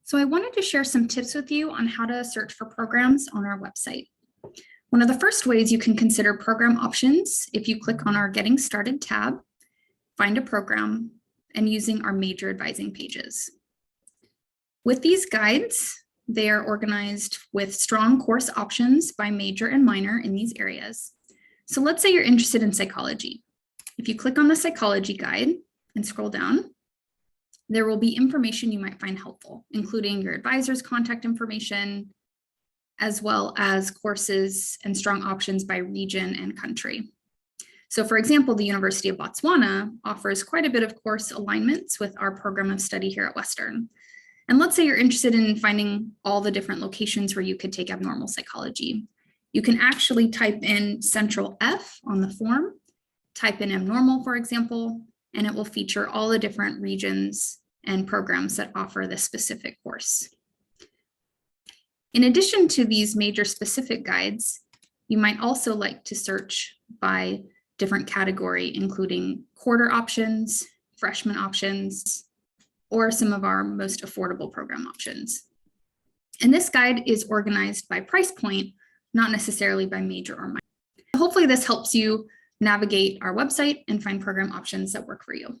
So I wanted to share some tips with you on how to search for programs on our website. One of the first ways you can consider program options if you click on our Getting Started tab, find a program, and using our major advising pages. With these guides, they are organized with strong course options by major and minor in these areas. So let's say you're interested in psychology. If you click on the psychology guide and scroll down, there will be information you might find helpful, including your advisor's contact information, as well as courses and strong options by region and country. So for example, the University of Botswana offers quite a bit of course alignments with our program of study here at Western. And let's say you're interested in finding all the different locations where you could take abnormal psychology. You can actually type in Central F on the form, type in abnormal, for example, and it will feature all the different regions and programs that offer this specific course. In addition to these major specific guides, you might also like to search by different category, including quarter options, freshman options, or some of our most affordable program options. And this guide is organized by price point, not necessarily by major or minor. Hopefully this helps you navigate our website and find program options that work for you.